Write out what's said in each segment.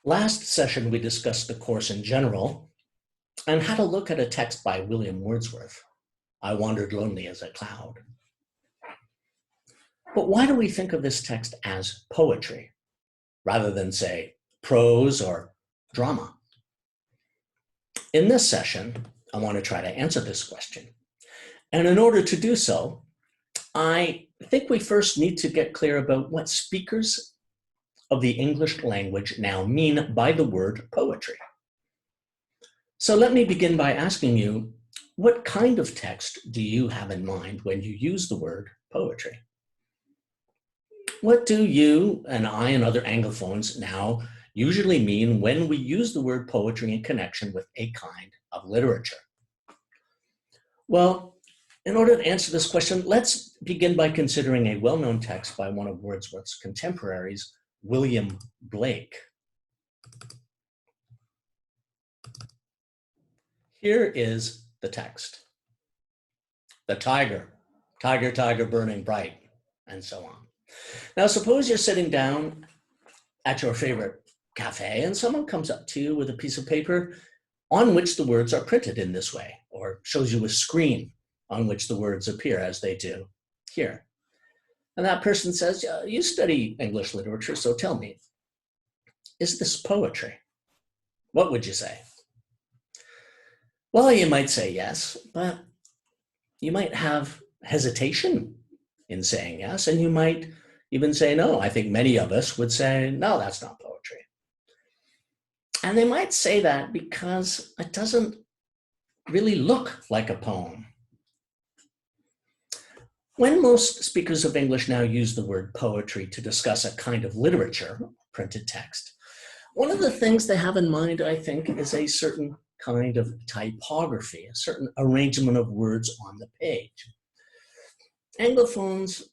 Last session, we discussed the course in general and how to look at a text by William Wordsworth, I Wandered Lonely as a Cloud. But why do we think of this text as poetry rather than, say, prose or drama? In this session, I want to try to answer this question. And in order to do so, I think we first need to get clear about what speakers of the English language now mean by the word poetry. So let me begin by asking you, what kind of text do you have in mind when you use the word poetry? What do you and I and other Anglophones now usually mean when we use the word poetry in connection with a kind of literature? Well, in order to answer this question, let's begin by considering a well-known text by one of Wordsworth's contemporaries, William Blake. Here is the text. The tiger, tiger, tiger burning bright, and so on. Now, suppose you're sitting down at your favorite cafe and someone comes up to you with a piece of paper on which the words are printed in this way, or shows you a screen on which the words appear as they do here. And that person says, you study English literature, so tell me, is this poetry? What would you say? Well, you might say yes, but you might have hesitation in saying yes, and you might even say no. I think many of us would say, no, that's not poetry. And they might say that because it doesn't really look like a poem. When most speakers of English now use the word poetry to discuss a kind of literature, printed text, one of the things they have in mind, I think, is a certain kind of typography, a certain arrangement of words on the page. Anglophones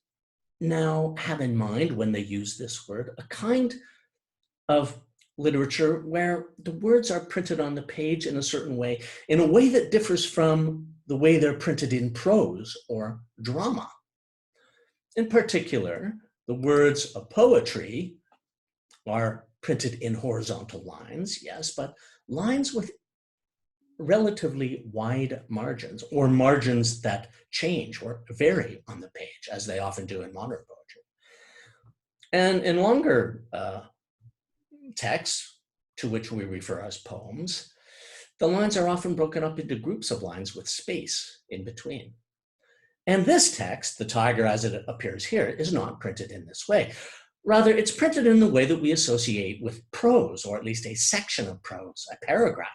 now have in mind, when they use this word, a kind of literature where the words are printed on the page in a certain way, in a way that differs from the way they're printed in prose or drama. In particular, the words of poetry are printed in horizontal lines, yes, but lines with relatively wide margins, or margins that change or vary on the page, as they often do in modern poetry. And in longer texts, to which we refer as poems, the lines are often broken up into groups of lines with space in between. And this text, the tiger as it appears here, is not printed in this way. Rather, it's printed in the way that we associate with prose, or at least a section of prose, a paragraph,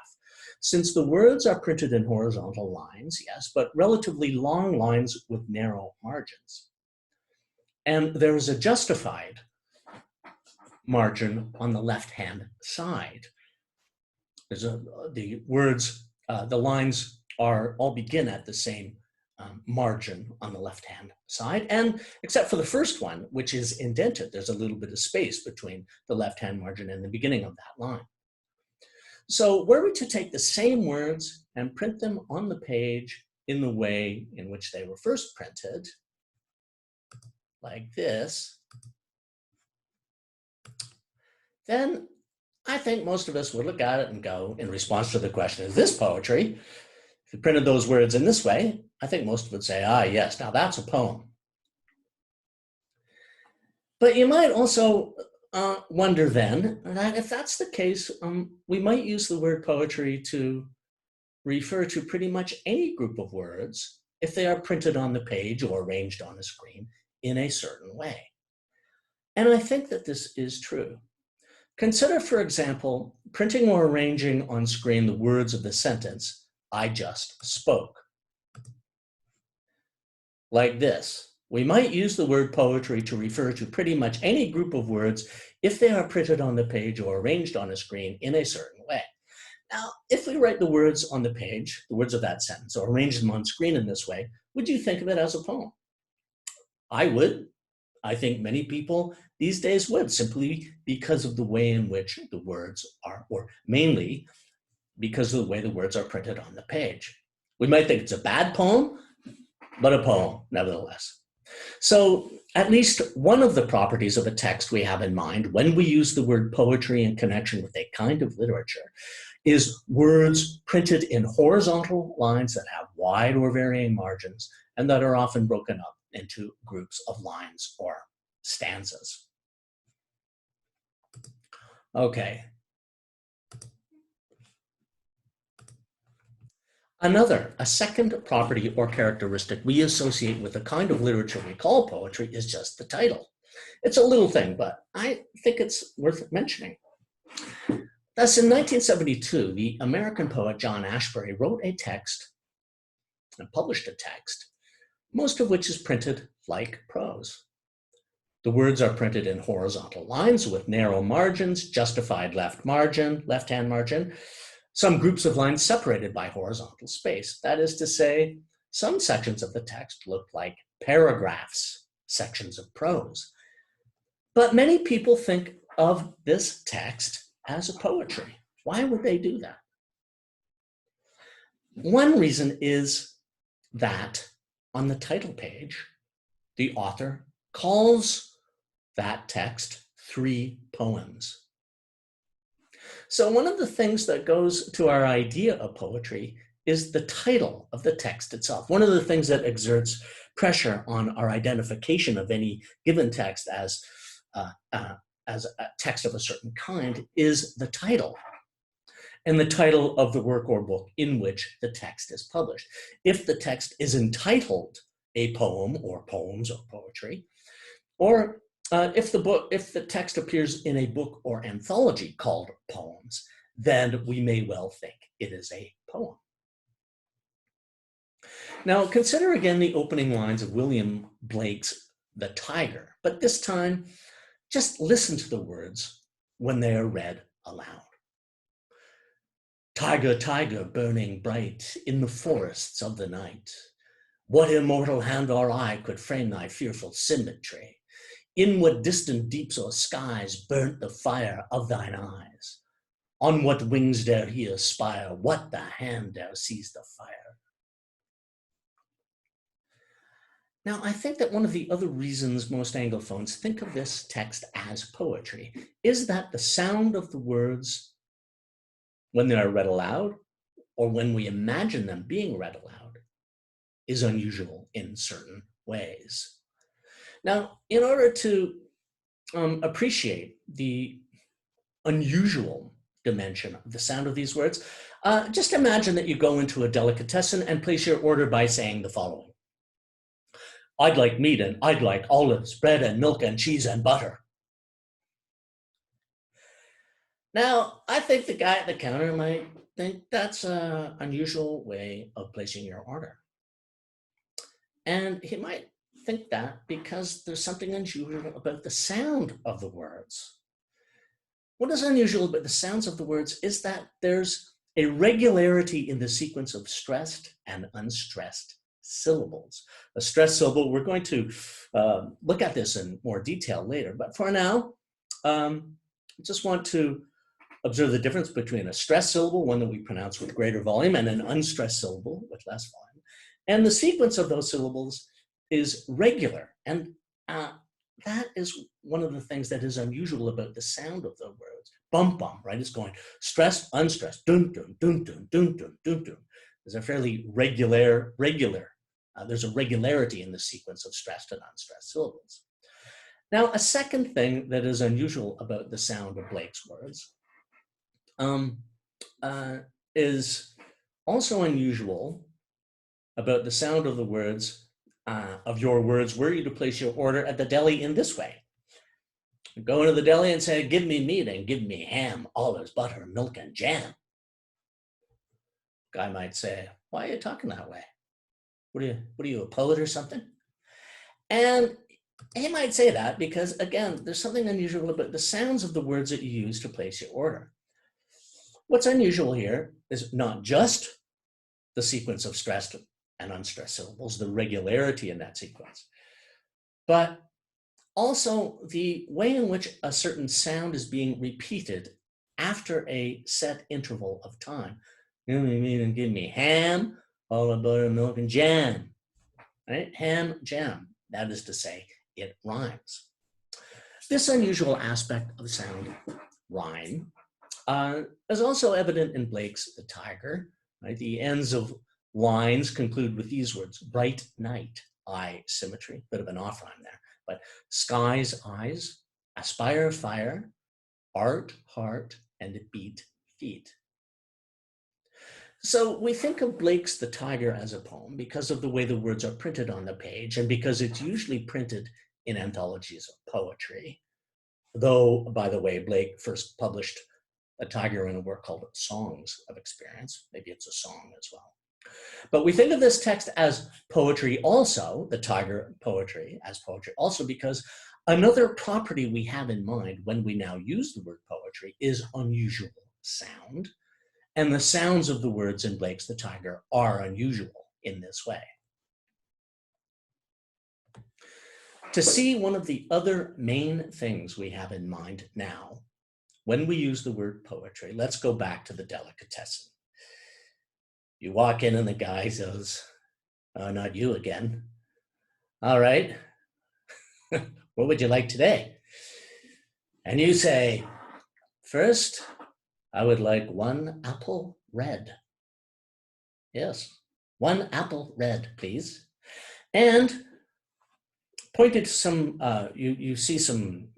since the words are printed in horizontal lines, yes, but relatively long lines with narrow margins. And there is a justified margin on the left-hand side. The lines all begin at the same margin on the left-hand side, and except for the first one, which is indented, there's a little bit of space between the left-hand margin and the beginning of that line. So were we to take the same words and print them on the page in the way in which they were first printed, like this, then I think most of us would look at it and go, in response to the question, is this poetry? If you printed those words in this way, I think most would say, ah, yes, now that's a poem. But you might also wonder then that if that's the case, we might use the word poetry to refer to pretty much any group of words if they are printed on the page or arranged on a screen in a certain way. And I think that this is true. Consider, for example, printing or arranging on screen the words of the sentence, I just spoke. Like this. We might use the word poetry to refer to pretty much any group of words if they are printed on the page or arranged on a screen in a certain way. Now, if we write the words on the page, the words of that sentence, or arrange them on screen in this way, would you think of it as a poem? I would. I think many people these days would, simply because of the way in which the words are, or mainly because of the way the words are printed on the page. We might think it's a bad poem, but a poem nevertheless. So at least one of the properties of a text we have in mind when we use the word poetry in connection with a kind of literature is words printed in horizontal lines that have wide or varying margins and that are often broken up into groups of lines or stanzas. Okay. A second property or characteristic we associate with the kind of literature we call poetry is just the title. It's a little thing, but I think it's worth mentioning. Thus, in 1972, the American poet John Ashbery wrote a text and published a text, most of which is printed like prose. The words are printed in horizontal lines with narrow margins, justified left-hand margin, some groups of lines separated by horizontal space. That is to say, some sections of the text look like paragraphs, sections of prose. But many people think of this text as a poetry. Why would they do that? One reason is that on the title page, the author calls that text 3 poems. So one of the things that goes to our idea of poetry is the title of the text itself. One of the things that exerts pressure on our identification of any given text as a text of a certain kind is the title, and the title of the work or book in which the text is published. If the text is entitled a poem or poems or poetry, or if the text appears in a book or anthology called poems, then we may well think it is a poem. Now, consider again the opening lines of William Blake's The Tiger, but this time, just listen to the words when they are read aloud. Tiger, tiger, burning bright in the forests of the night, what immortal hand or eye could frame thy fearful symmetry? In what distant deeps or skies burnt the fire of thine eyes? On what wings dare he aspire? What the hand dare seize the fire? Now, I think that one of the other reasons most Anglophones think of this text as poetry is that the sound of the words, when they are read aloud, or when we imagine them being read aloud, is unusual in certain ways. Now, in order to appreciate the unusual dimension of the sound of these words, just imagine that you go into a delicatessen and place your order by saying the following. I'd like meat and I'd like olives, bread and milk and cheese and butter. Now, I think the guy at the counter might think that's an unusual way of placing your order. And he might think that because there's something unusual about the sound of the words. What is unusual about the sounds of the words is that there's a regularity in the sequence of stressed and unstressed syllables. A stressed syllable, we're going to look at this in more detail later, but for now, I just want to observe the difference between a stressed syllable, one that we pronounce with greater volume, and an unstressed syllable with less volume. And the sequence of those syllables is regular, and that is one of the things that is unusual about the sound of the words. Bum, bum, right? It's going stressed, unstressed, dun, dun, dun, dun, dun, dun, dun, dun. There's a fairly regular, there's a regularity in the sequence of stressed and unstressed syllables. Now, a second thing that is unusual about the sound of Blake's words is also unusual about the sound of the words, of your words, were you to place your order at the deli in this way. You go into the deli and say, give me meat and give me ham, olives, butter, milk, and jam. Guy might say, why are you talking that way? What are you, a poet or something? And he might say that because, again, there's something unusual about the sounds of the words that you use to place your order. What's unusual here is not just the sequence of stressed and unstressed syllables, the regularity in that sequence, but also the way in which a certain sound is being repeated after a set interval of time. Give me meat and give me ham, olive, butter, milk, and jam. Right? Ham, jam. That is to say, it rhymes. This unusual aspect of sound, rhyme, is also evident in Blake's The Tiger. Right? The ends of lines conclude with these words: bright night, eye symmetry, bit of an off rhyme there, but skies, eyes, aspire, fire, art, heart, and beat, feet. So we think of Blake's The Tiger as a poem because of the way the words are printed on the page and because it's usually printed in anthologies of poetry. Though, by the way, Blake first published a tiger in a work called Songs of Experience. Maybe it's a song as well. But we think of this text as poetry also, the tiger poetry as poetry also, because another property we have in mind when we now use the word poetry is unusual sound. And the sounds of the words in Blake's The Tiger are unusual in this way. To see one of the other main things we have in mind now, when we use the word poetry, let's go back to the delicatessen. You walk in and the guy says, "Oh, not you again. All right, what would you like today?" And you say, "First, I would like one apple red." Yes, one apple red, please. And pointed to some, you see some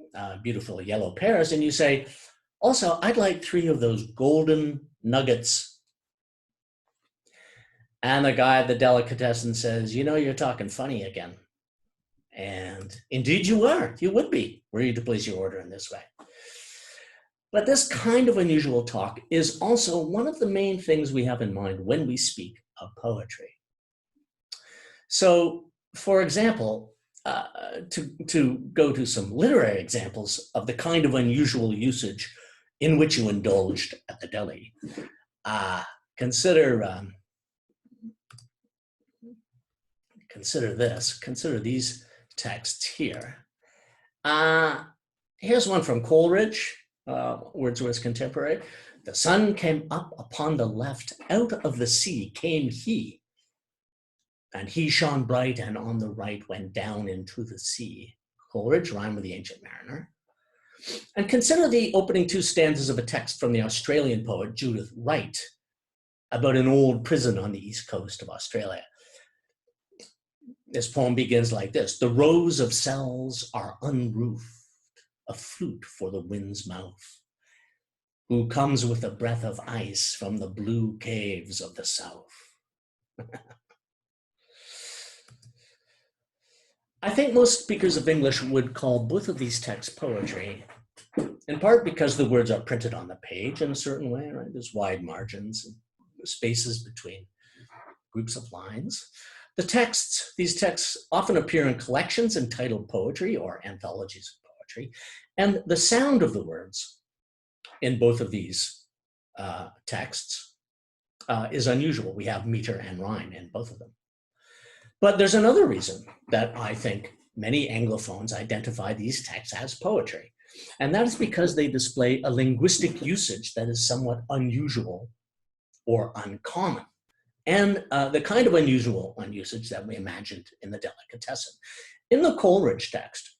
beautiful yellow pears, and you say, "Also, I'd like 3 of those golden nuggets." And the guy at the delicatessen says, "You know, you're talking funny again." And indeed you are. You would be, were you to place your order in this way. But this kind of unusual talk is also one of the main things we have in mind when we speak of poetry. So, for example, to go to some literary examples of the kind of unusual usage in which you indulged at the deli, consider these texts here. Here's one from Coleridge, Wordsworth's contemporary. "The sun came up upon the left, out of the sea came he. And he shone bright, and on the right went down into the sea." Coleridge, Rhyme of the Ancient Mariner. And consider the opening 2 stanzas of a text from the Australian poet Judith Wright about an old prison on the east coast of Australia. This poem begins like this: "The rows of cells are unroofed, a flute for the wind's mouth, who comes with a breath of ice from the blue caves of the south." I think most speakers of English would call both of these texts poetry, in part because the words are printed on the page in a certain way, right? There's wide margins and spaces between groups of lines. These texts often appear in collections entitled poetry or anthologies of poetry, and the sound of the words in both of these texts is unusual. We have meter and rhyme in both of them. But there's another reason that I think many Anglophones identify these texts as poetry, and that is because they display a linguistic usage that is somewhat unusual or uncommon, and the kind of unusual usage that we imagined in the delicatessen. In the Coleridge text,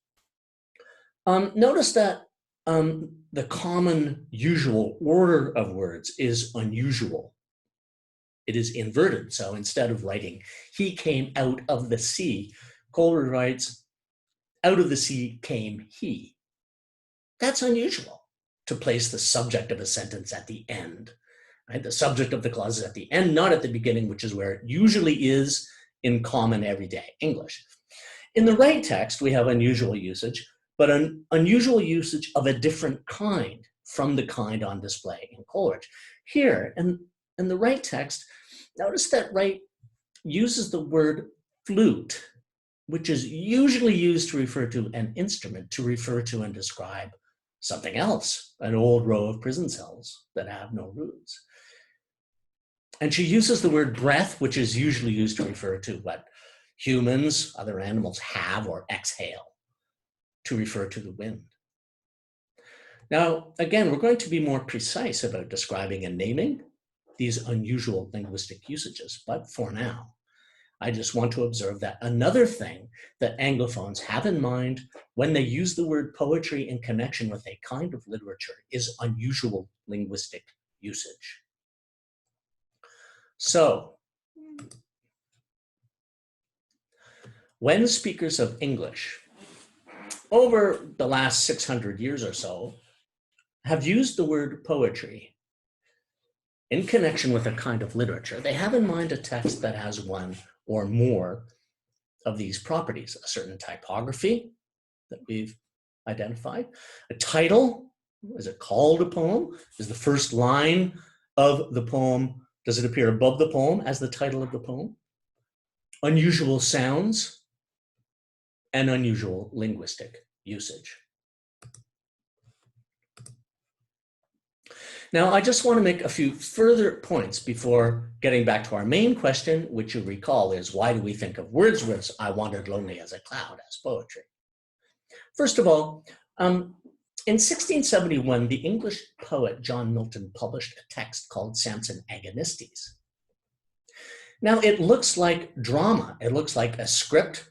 notice that the common usual order of words is unusual. It is inverted. So instead of writing, "He came out of the sea," Coleridge writes, "Out of the sea came he." That's unusual, to place the subject of a sentence at the end. Right? The subject of the clause is at the end, not at the beginning, which is where it usually is in common everyday English. In the Wright text, we have unusual usage, but an unusual usage of a different kind from the kind on display in Coleridge. Here, in the Wright text, notice that Wright uses the word flute, which is usually used to refer to an instrument, to refer to and describe something else, an old row of prison cells that have no roots. And she uses the word breath, which is usually used to refer to what humans, other animals have or exhale, to refer to the wind. Now, again, we're going to be more precise about describing and naming these unusual linguistic usages, but for now, I just want to observe that another thing that Anglophones have in mind when they use the word poetry in connection with a kind of literature is unusual linguistic usage. So, when speakers of English over the last 600 years or so have used the word poetry in connection with a kind of literature, they have in mind a text that has one or more of these properties: a certain typography that we've identified, a title, is it called a poem? Is the first line of the poem, does it appear above the poem as the title of the poem? Unusual sounds and unusual linguistic usage. Now, I just want to make a few further points before getting back to our main question, which you recall is, why do we think of Wordsworth's "I Wandered Lonely as a Cloud" as poetry? First of all, in 1671, the English poet John Milton published a text called Samson Agonistes. Now, it looks like drama. It looks like a script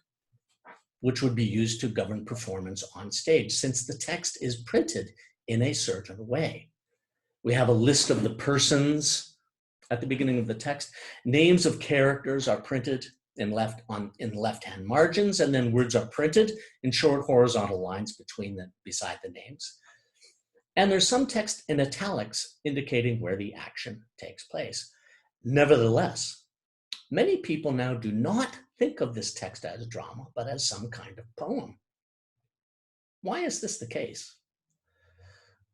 which would be used to govern performance on stage, since the text is printed in a certain way. We have a list of the persons at the beginning of the text. Names of characters are printed in left-hand margins, and then words are printed in short horizontal lines beside the names. And there's some text in italics indicating where the action takes place. Nevertheless, many people now do not think of this text as drama, but as some kind of poem. Why is this the case?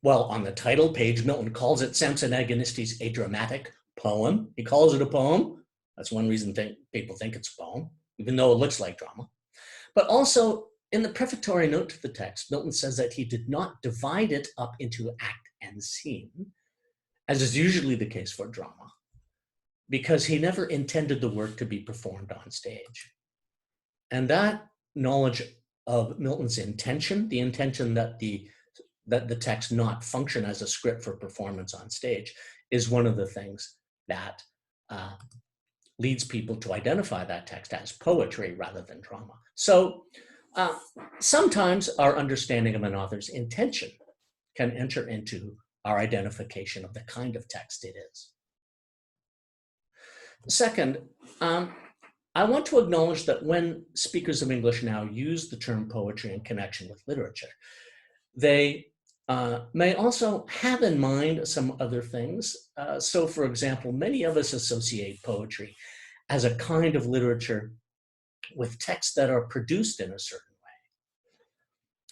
Well, on the title page, Milton calls it Samson Agonistes, a dramatic poem. He calls it a poem. That's one reason people think it's a poem, even though it looks like drama. But also, in the prefatory note to the text, Milton says that he did not divide it up into act and scene, as is usually the case for drama, because he never intended the work to be performed on stage. And that knowledge of Milton's intention, the intention that the text not function as a script for performance on stage, is one of the things that leads people to identify that text as poetry rather than drama. So sometimes our understanding of an author's intention can enter into our identification of the kind of text it is. Second, I want to acknowledge that when speakers of English now use the term poetry in connection with literature, they may also have in mind some other things. So, for example, many of us associate poetry as a kind of literature with texts that are produced in a certain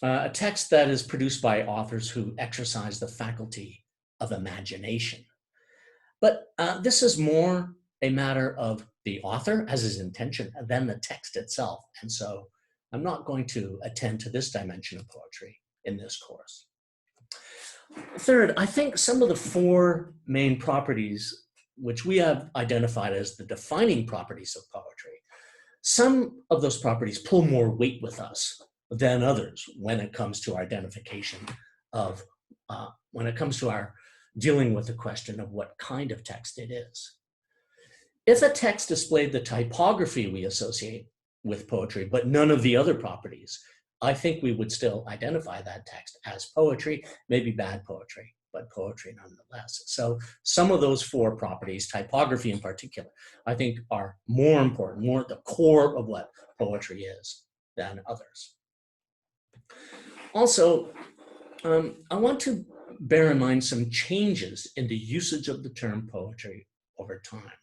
way. A text that is produced by authors who exercise the faculty of imagination. But this is more a matter of the author as his intention than the text itself. And so I'm not going to attend to this dimension of poetry in this course. Third, I think some of the four main properties which we have identified as the defining properties of poetry, some of those properties pull more weight with us than others when it comes to our identification of, when it comes to our dealing with the question of what kind of text it is. If a text displayed the typography we associate with poetry, but none of the other properties, I think we would still identify that text as poetry, maybe bad poetry, but poetry nonetheless. So some of those four properties, typography in particular, I think are more important, more at the core of what poetry is than others. Also, I want to bear in mind some changes in the usage of the term poetry over time.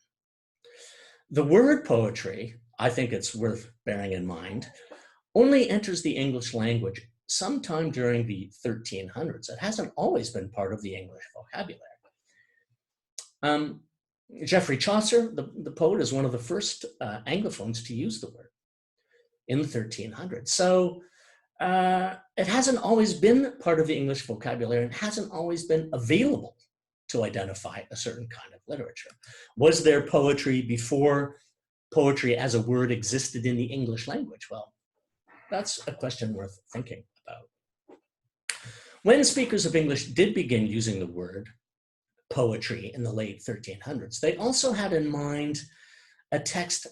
The word poetry, I think it's worth bearing in mind, only enters the English language sometime during the 1300s. It hasn't always been part of the English vocabulary. Geoffrey Chaucer, the poet, is one of the first Anglophones to use the word in the 1300s. So it hasn't always been part of the English vocabulary and hasn't always been available to identify a certain kind of literature. Was there poetry before poetry as a word existed in the English language? Well, that's a question worth thinking about. When speakers of English did begin using the word poetry in the late 1300s, they also had in mind a text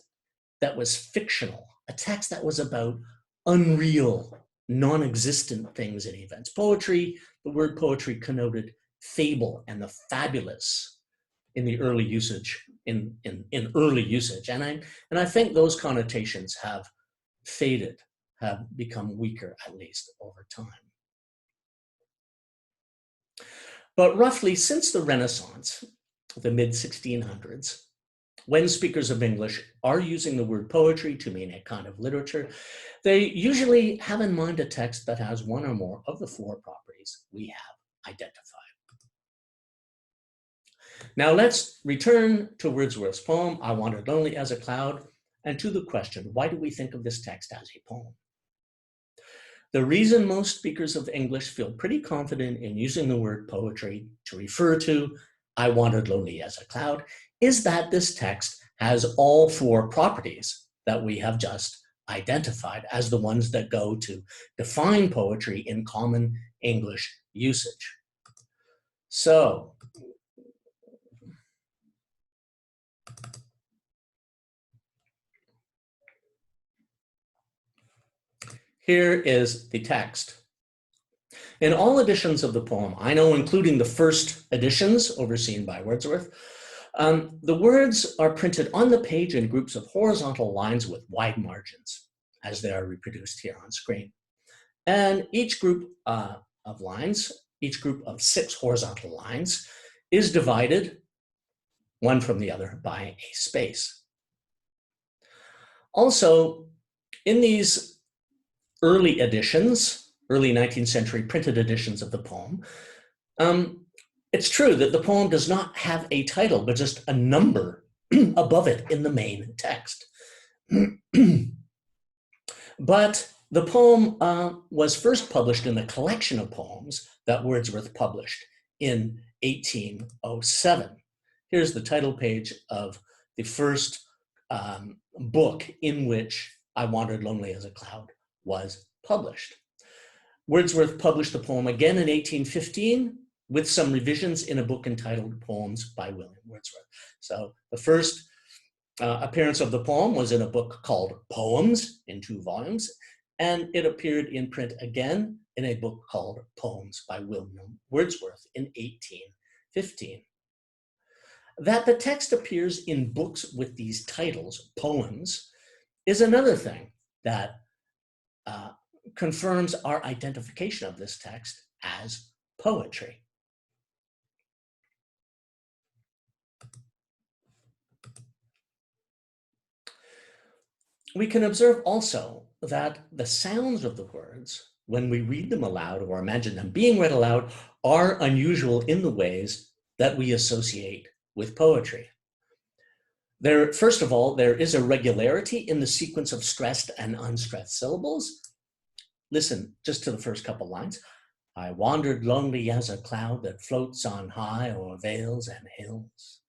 that was fictional, a text that was about unreal, non-existent things and events. Poetry, the word poetry connoted fable and the fabulous in the early usage, in early usage. And I think those connotations have faded, have become weaker, at least over time. But roughly since the Renaissance, the mid-1600s, when speakers of English are using the word poetry to mean a kind of literature, they usually have in mind a text that has one or more of the four properties we have identified. Now let's return to Wordsworth's poem, I Wandered Lonely as a Cloud, and to the question, why do we think of this text as a poem? The reason most speakers of English feel pretty confident in using the word poetry to refer to I Wandered Lonely as a Cloud is that this text has all four properties that we have just identified as the ones that go to define poetry in common English usage. So, here is the text. In all editions of the poem, I know including the first editions overseen by Wordsworth, the words are printed on the page in groups of horizontal lines with wide margins, as they are reproduced here on screen. And each group of lines, each group of 6 horizontal lines, is divided one from the other by a space. Also, in these early editions, early 19th century printed editions of the poem, it's true that the poem does not have a title, but just a number above it in the main text. But the poem was first published in a collection of poems that Wordsworth published in 1807. Here's the title page of the first book in which I Wandered Lonely as a Cloud was published. Wordsworth published the poem again in 1815 with some revisions in a book entitled Poems by William Wordsworth. So the first appearance of the poem was in a book called Poems in 2 volumes, and it appeared in print again in a book called Poems by William Wordsworth in 1815. That the text appears in books with these titles, poems, is another thing that confirms our identification of this text as poetry. We can observe also that the sounds of the words, when we read them aloud or imagine them being read aloud, are unusual in the ways that we associate with poetry. First of all, there is a regularity in the sequence of stressed and unstressed syllables. Listen just to the first couple lines. I wandered lonely as a cloud that floats on high o'er vales and hills.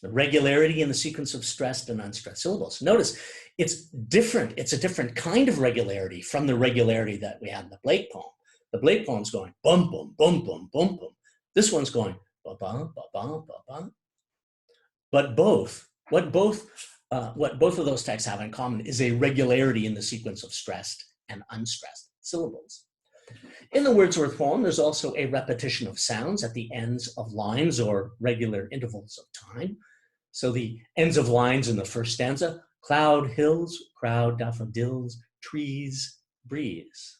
The regularity in the sequence of stressed and unstressed syllables. Notice it's different. It's a different kind of regularity from the regularity that we had in the Blake poem. The Blake poem's going bum, bum, bum, bum, bum, bum. This one's going ba, ba, ba, ba, ba, ba. But what both of those texts have in common is a regularity in the sequence of stressed and unstressed syllables. In the Wordsworth poem, there's also a repetition of sounds at the ends of lines or regular intervals of time. So the ends of lines in the first stanza, cloud, hills, crowd, daffodils, trees, breeze.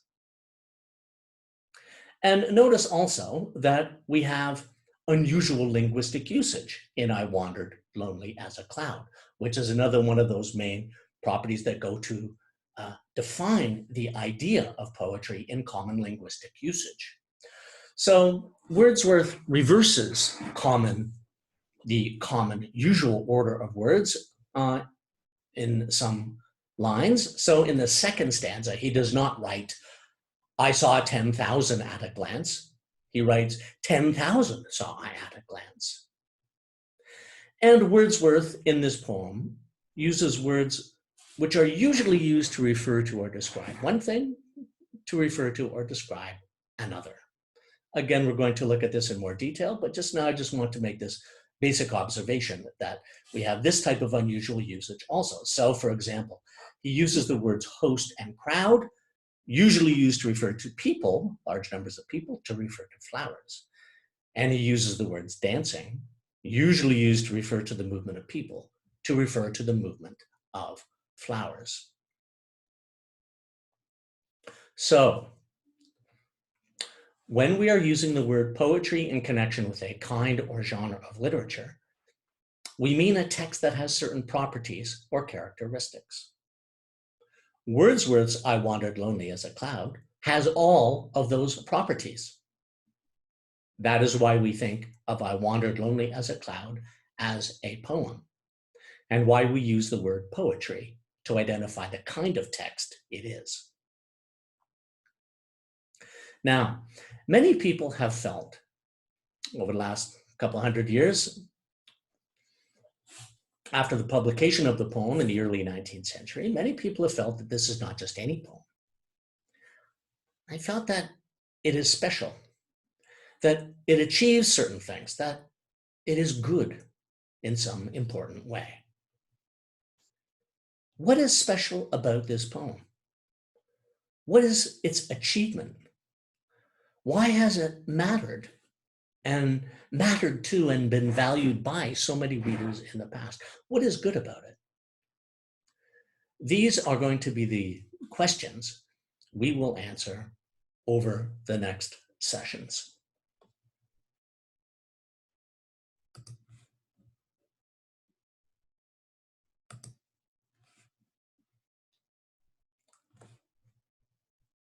And notice also that we have unusual linguistic usage in I Wandered Lonely as a Cloud, which is another one of those main properties that go to define the idea of poetry in common linguistic usage. So Wordsworth reverses the common usual order of words in some lines. So in the second stanza, he does not write, I saw 10,000 at a glance. He writes, 10,000 saw I at a glance. And Wordsworth in this poem uses words which are usually used to refer to or describe one thing, to refer to or describe another. Again, we're going to look at this in more detail, but just now I just want to make this basic observation that we have this type of unusual usage also. So, for example, he uses the words host and crowd, usually used to refer to people, large numbers of people, to refer to flowers. And he uses the words dancing, usually used to refer to the movement of people, to refer to the movement of flowers. So, when we are using the word poetry in connection with a kind or genre of literature, we mean a text that has certain properties or characteristics. Wordsworth's I Wandered Lonely as a Cloud has all of those properties. That is why we think of I Wandered Lonely as a Cloud as a poem, and why we use the word poetry to identify the kind of text it is. Now, many people have felt over the last couple hundred years, after the publication of the poem in the early 19th century, many people have felt that this is not just any poem. I felt that it is special, that it achieves certain things, that it is good in some important way. What is special about this poem? What is its achievement? Why has it mattered and mattered to and been valued by so many readers in the past? What is good about it? These are going to be the questions we will answer over the next sessions.